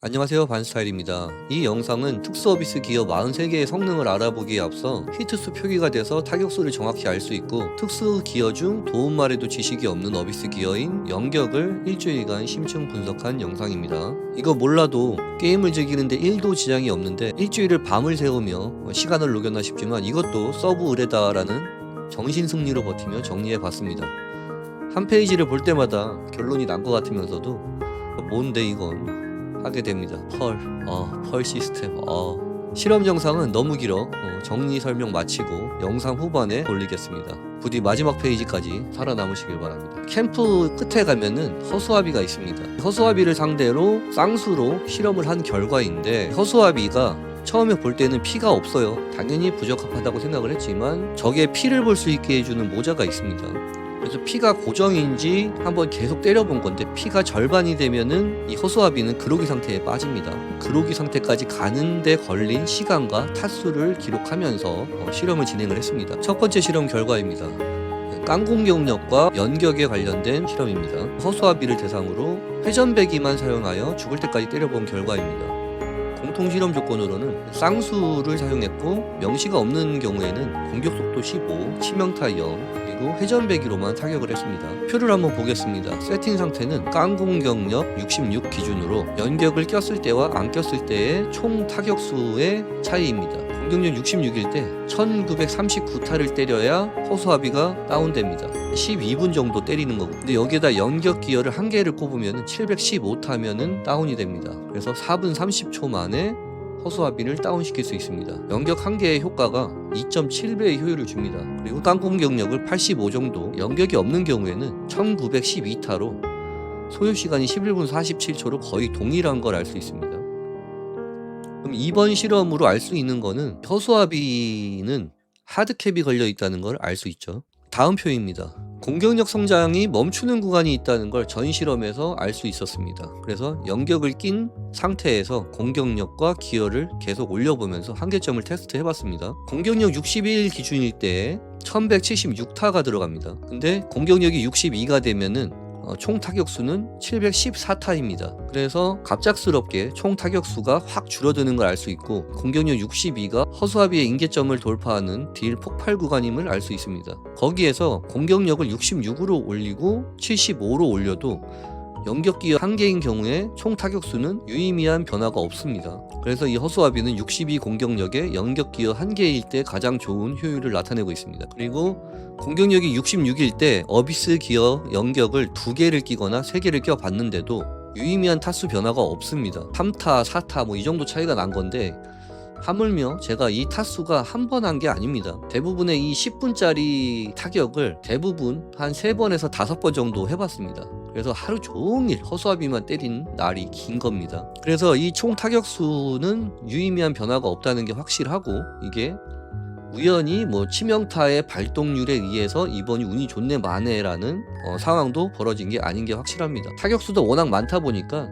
안녕하세요, 반스타일입니다. 이 영상은 특수어비스 기어 43개의 성능을 알아보기에 앞서 히트수 표기가 돼서 타격수를 정확히 알 수 있고 특수 기어 중 도움말에도 지식이 없는 어비스 기어인 연격을 일주일간 심층 분석한 영상입니다. 이거 몰라도 게임을 즐기는데 1도 지장이 없는데 일주일을 밤을 새우며 시간을 녹였나 싶지만 이것도 서브 의뢰다라는 정신승리로 버티며 정리해봤습니다. 한 페이지를 볼 때마다 결론이 난 것 같으면서도 뭔데 이건 하게 됩니다. 펄 시스템. 실험 영상은 너무 길어. 정리 설명 마치고 영상 후반에 올리겠습니다. 부디 마지막 페이지까지 살아남으시길 바랍니다. 캠프 끝에 가면은 허수아비가 있습니다. 허수아비를 상대로 쌍수로 실험을 한 결과인데 허수아비가 처음에 볼 때는 피가 없어요. 당연히 부적합하다고 생각을 했지만 적의 피를 볼 수 있게 해주는 모자가 있습니다. 그래서 피가 고정인지 한번 계속 때려본 건데 피가 절반이 되면은 이 허수아비는 그로기 상태에 빠집니다. 그로기 상태까지 가는데 걸린 시간과 타수를 기록하면서 실험을 진행을 했습니다. 첫 번째 실험 결과입니다. 깡공격력과 연격에 관련된 실험입니다. 허수아비를 대상으로 회전배기만 사용하여 죽을 때까지 때려본 결과입니다. 공통 실험 조건으로는 쌍수를 사용했고 명시가 없는 경우에는 공격속도 15, 치명타 0, 그리고 회전배기로만 타격을 했습니다. 표를 한번 보겠습니다. 세팅 상태는 깡공격력 66 기준으로 연격을 꼈을 때와 안 꼈을 때의 총 타격수의 차이입니다. 공격력 66일 때 1939타를 때려야 허수아비가 다운됩니다. 12분 정도 때리는 거고, 근데 여기에다 연격 기어를 한 개를 꼽으면 715타면은 다운이 됩니다. 그래서 4분 30초 만에 허수아비를 다운시킬 수 있습니다. 연격 한 개의 효과가 2.7배의 효율을 줍니다. 그리고 깡공격력을 85 정도, 연격이 없는 경우에는 1912타로 소요시간이 11분 47초로 거의 동일한 걸 알 수 있습니다. 그럼 이번 실험으로 알 수 있는 거는 허수아비는 하드캡이 걸려 있다는 걸 알 수 있죠. 다음 표입니다. 공격력 성장이 멈추는 구간이 있다는 걸 전 실험에서 알 수 있었습니다. 그래서 연격을 낀 상태에서 공격력과 기어를 계속 올려보면서 한계점을 테스트 해봤습니다. 공격력 61 기준일 때 1176타가 들어갑니다. 근데 공격력이 62가 되면은 총 타격수는 714타입니다. 그래서 갑작스럽게 총 타격수가 확 줄어드는 걸 알 수 있고 공격력 62가 허수아비의 임계점을 돌파하는 딜 폭발 구간임을 알 수 있습니다. 거기에서 공격력을 66으로 올리고 75로 올려도 연격기어 한 개인 경우에 총 타격수는 유의미한 변화가 없습니다. 그래서 이 허수아비는 62 공격력에 연격기어 한 개일 때 가장 좋은 효율을 나타내고 있습니다. 그리고 공격력이 66일 때 어비스 기어 연격을 2개를 끼거나 3개를 껴 봤는데도 유의미한 타수 변화가 없습니다. 3타, 4타 뭐 이 정도 차이가 난 건데 하물며 제가 이 타수가 한 번 한 게 아닙니다. 대부분의 이 10분짜리 타격을 대부분 한 3번에서 5번 정도 해봤습니다. 그래서 하루 종일 허수아비만 때린 날이 긴 겁니다. 그래서 이 총 타격수는 유의미한 변화가 없다는 게 확실하고 이게 우연히 치명타의 발동률에 의해서 이번이 운이 좋네 마네라는 상황도 벌어진 게 아닌 게 확실합니다. 타격수도 워낙 많다 보니까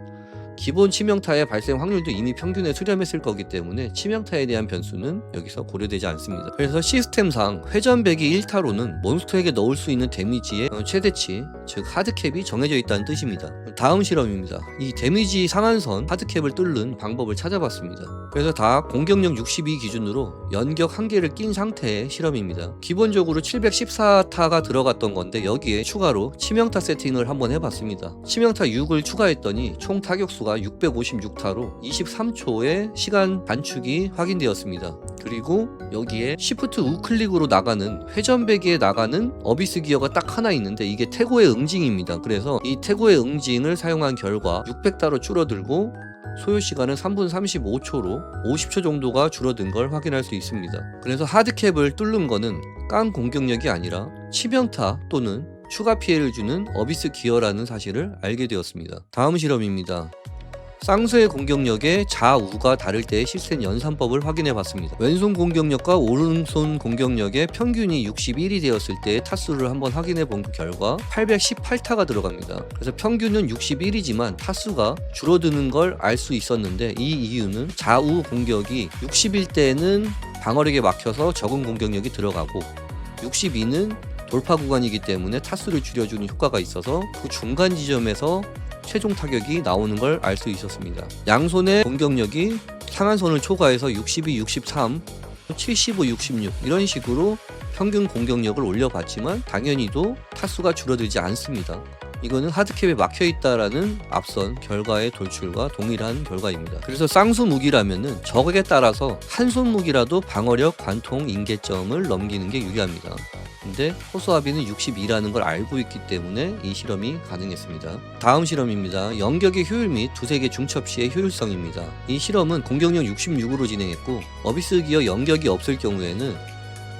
기본 치명타의 발생 확률도 이미 평균에 수렴했을 거기 때문에 치명타에 대한 변수는 여기서 고려되지 않습니다. 그래서 시스템상 회전배기 1타로는 몬스터에게 넣을 수 있는 데미지의 최대치, 즉 하드캡이 정해져 있다는 뜻입니다. 다음 실험입니다. 이 데미지 상한선 하드캡을 뚫는 방법을 찾아봤습니다. 그래서 다 공격력 62 기준으로 연격 한 개를 낀 상태의 실험입니다. 기본적으로 714타가 들어갔던 건데 여기에 추가로 치명타 세팅을 한번 해봤습니다. 치명타 6을 추가했더니 총 타격수가 656타로 23초의 시간 단축이 확인되었습니다. 그리고 여기에 시프트 우클릭으로 나가는 회전배기에 나가는 어비스 기어가 딱 하나 있는데 이게 태고의 응징입니다. 그래서 이 태고의 응징을 사용한 결과 600타로 줄어들고 소요시간은 3분 35초로 50초 정도가 줄어든 걸 확인할 수 있습니다. 그래서 하드캡을 뚫는 거는 깡 공격력이 아니라 치명타 또는 추가 피해를 주는 어비스 기어라는 사실을 알게 되었습니다. 다음 실험입니다. 쌍수의 공격력에 좌우가 다를 때의 시스템 연산법을 확인해 봤습니다. 왼손 공격력과 오른손 공격력의 평균이 61이 되었을 때의 타수를 한번 확인해 본 결과 818타가 들어갑니다. 그래서 평균은 61이지만 타수가 줄어드는 걸 알 수 있었는데 이 이유는 좌우 공격이 60일 때는 방어력에 막혀서 적은 공격력이 들어가고 62는 돌파 구간이기 때문에 타수를 줄여주는 효과가 있어서 그 중간 지점에서 최종 타격이 나오는 걸 알 수 있었습니다. 양손의 공격력이 상한선을 초과해서 62, 63, 75, 66 이런 식으로 평균 공격력을 올려봤지만 당연히도 타수가 줄어들지 않습니다. 이거는 하드캡에 막혀있다라는 앞선 결과의 돌출과 동일한 결과입니다. 그래서 쌍수 무기라면은 적에 따라서 한 손 무기라도 방어력, 관통, 인계점을 넘기는 게 유리합니다. 근데 허수아비는 62라는 걸 알고 있기 때문에 이 실험이 가능했습니다. 다음 실험입니다. 연격의 효율 및 두세 개 중첩 시의 효율성입니다. 이 실험은 공격력 66으로 진행했고 어비스 기어 연격이 없을 경우에는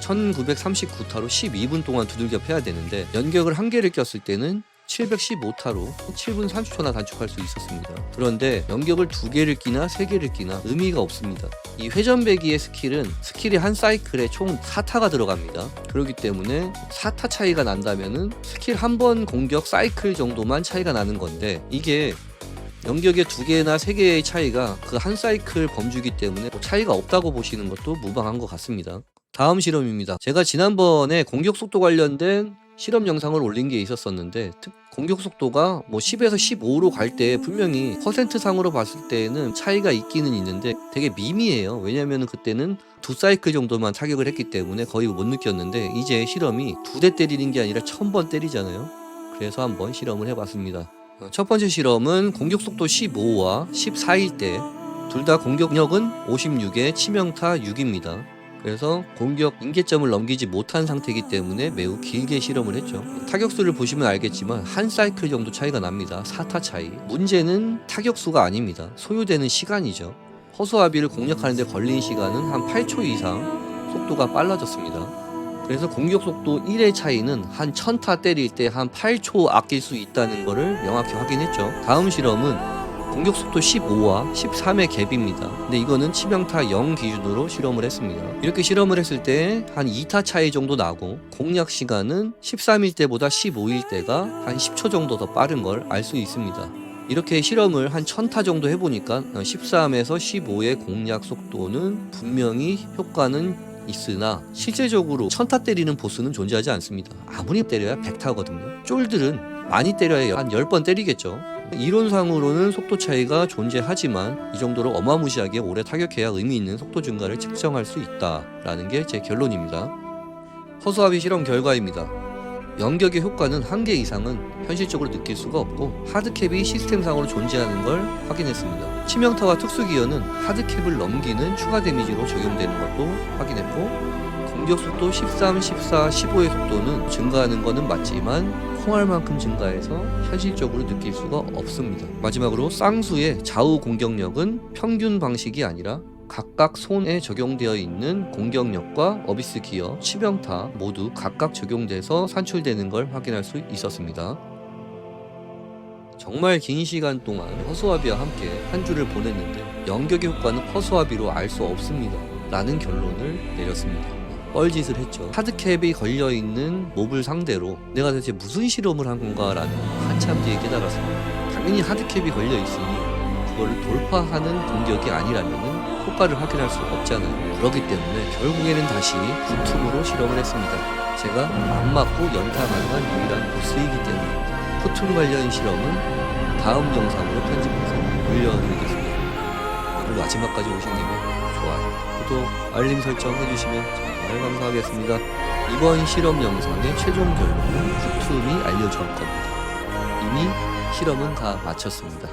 1939타로 12분 동안 두들겨 패야 되는데 연격을 한 개를 꼈을 때는 715타로 7분 30초나 단축할 수 있었습니다. 그런데 연격을 2개를 끼나 3개를 끼나 의미가 없습니다. 이 회전배기의 스킬이 한 사이클에 총 4타가 들어갑니다. 그렇기 때문에 4타 차이가 난다면은 스킬 한 번 공격 사이클 정도만 차이가 나는 건데 이게 연격의 2개나 3개의 차이가 그 한 사이클 범주기 때문에 차이가 없다고 보시는 것도 무방한 것 같습니다. 다음 실험입니다. 제가 지난번에 공격 속도 관련된 실험 영상을 올린 게 있었었는데 공격 속도가 10에서 15로 갈 때 분명히 퍼센트 상으로 봤을 때는 차이가 있기는 있는데 되게 미미해요. 왜냐면 그때는 2사이클 정도만 타격을 했기 때문에 거의 못 느꼈는데 이제 실험이 2대 때리는 게 아니라 1000번 때리잖아요. 그래서 한번 실험을 해봤습니다. 첫 번째 실험은 공격 속도 15와 14일 때 둘 다 공격력은 56에 치명타 6입니다. 그래서 공격 인계점을 넘기지 못한 상태이기 때문에 매우 길게 실험을 했죠. 타격수를 보시면 알겠지만 한 사이클 정도 차이가 납니다. 4타 차이. 문제는 타격수가 아닙니다. 소요되는 시간이죠. 허수아비를 공략하는 데 걸린 시간은 한 8초 이상 속도가 빨라졌습니다. 그래서 공격 속도 1의 차이는 한 1000타 때릴 때 한 8초 아낄 수 있다는 것을 명확히 확인했죠. 다음 실험은 공격 속도 15와 13의 갭입니다. 근데 이거는 치명타 0 기준으로 실험을 했습니다. 이렇게 실험을 했을 때 한 2타 차이 정도 나고 공략 시간은 13일 때보다 15일 때가 한 10초 정도 더 빠른 걸 알 수 있습니다. 이렇게 실험을 한 1000타 정도 해보니까 13에서 15의 공략 속도는 분명히 효과는 있으나 실제적으로 1000타 때리는 보스는 존재하지 않습니다. 아무리 때려야 100타거든요. 쫄들은 많이 때려야 한 10번 때리겠죠. 이론상으로는 속도 차이가 존재하지만 이 정도로 어마무시하게 오래 타격해야 의미 있는 속도 증가를 측정할 수 있다라는 게 제 결론입니다. 허수아비 실험 결과입니다. 연격의 효과는 한계 이상은 현실적으로 느낄 수가 없고 하드캡이 시스템상으로 존재하는 걸 확인했습니다. 치명타와 특수기어는 하드캡을 넘기는 추가 데미지로 적용되는 것도 확인했고 공격 속도 13, 14, 15의 속도는 증가하는 것은 맞지만 콩알만큼 증가해서 현실적으로 느낄 수가 없습니다. 마지막으로 쌍수의 좌우 공격력은 평균 방식이 아니라 각각 손에 적용되어 있는 공격력과 어비스 기어, 치명타 모두 각각 적용돼서 산출되는 걸 확인할 수 있었습니다. 정말 긴 시간 동안 허수아비와 함께 한 주를 보냈는데 연격의 효과는 허수아비로 알 수 없습니다 라는 결론을 내렸습니다. 뻘짓을 했죠. 하드캡이 걸려있는 몹을 상대로 내가 대체 무슨 실험을 한 건가 라는 한참 뒤에 깨달았습니다. 당연히 하드캡이 걸려있으니 그걸 돌파하는 공격이 아니라면 효과를 확인할 수 없잖아요. 그렇기 때문에 결국에는 다시 푸툼으로 실험을 했습니다. 제가 안 맞고 연타 가능한 유일한 보스이기 때문입니다. 푸툼 관련 실험은 다음 영상으로 편집해서 올려드리겠습니다. 그리고 마지막까지 오신 김에 좋아요, 구독, 알림 설정 해주시면 정말 감사하겠습니다. 이번 실험 영상의 최종 결론은 푸툼이 알려줄 겁니다. 이미 실험은 다 마쳤습니다.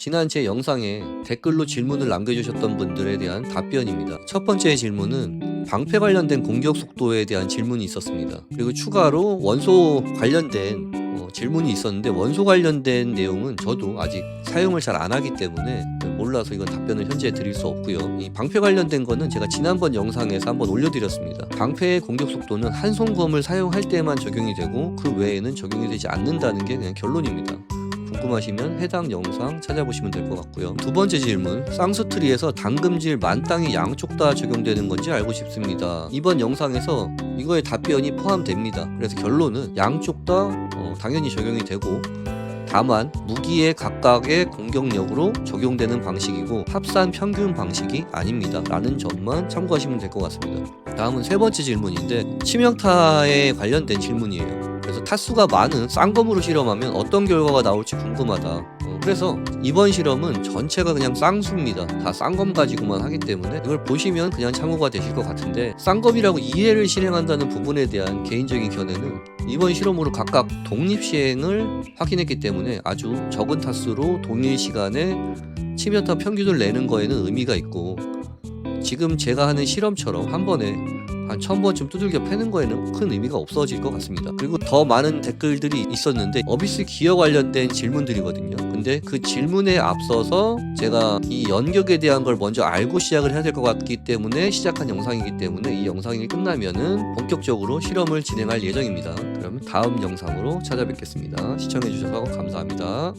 지난 제 영상에 댓글로 질문을 남겨주셨던 분들에 대한 답변입니다. 첫 번째 질문은 방패 관련된 공격 속도에 대한 질문이 있었습니다. 그리고 추가로 원소 관련된 질문이 있었는데, 원소 관련된 내용은 저도 아직 사용을 잘 안 하기 때문에 몰라서 이건 답변을 현재 드릴 수 없고요. 이 방패 관련된 거는 제가 지난번 영상에서 한번 올려드렸습니다. 방패의 공격 속도는 한손검을 사용할 때만 적용이 되고 그 외에는 적용이 되지 않는다는 게 그냥 결론입니다. 궁금하시면 해당 영상 찾아보시면 될 것 같고요. 두 번째 질문, 쌍스트리에서 당금질 만땅이 양쪽 다 적용되는 건지 알고 싶습니다. 이번 영상에서 이거에 답변이 포함됩니다. 그래서 결론은 양쪽 다 당연히 적용이 되고, 다만 무기의 각각의 공격력으로 적용되는 방식이고 합산 평균 방식이 아닙니다 라는 점만 참고하시면 될 것 같습니다. 다음은 세 번째 질문인데, 치명타에 관련된 질문이에요. 그래서 타수가 많은 쌍검으로 실험하면 어떤 결과가 나올지 궁금하다. 그래서 이번 실험은 전체가 그냥 쌍수입니다. 다 쌍검 가지고만 하기 때문에 이걸 보시면 그냥 참고가 되실 것 같은데, 쌍검이라고 이해를 실행한다는 부분에 대한 개인적인 견해는 이번 실험으로 각각 독립 시행을 확인했기 때문에 아주 적은 타수로 동일 시간에 치명타 평균을 내는 거에는 의미가 있고, 지금 제가 하는 실험처럼 한 번에 한 1000번쯤 두들겨 패는 거에는 큰 의미가 없어질 것 같습니다. 그리고 더 많은 댓글들이 있었는데 어비스 기어 관련된 질문들이거든요. 근데 그 질문에 앞서서 제가 이 연격에 대한 걸 먼저 알고 시작을 해야 될 것 같기 때문에 시작한 영상이기 때문에, 이 영상이 끝나면은 본격적으로 실험을 진행할 예정입니다. 그럼 다음 영상으로 찾아뵙겠습니다. 시청해주셔서 감사합니다.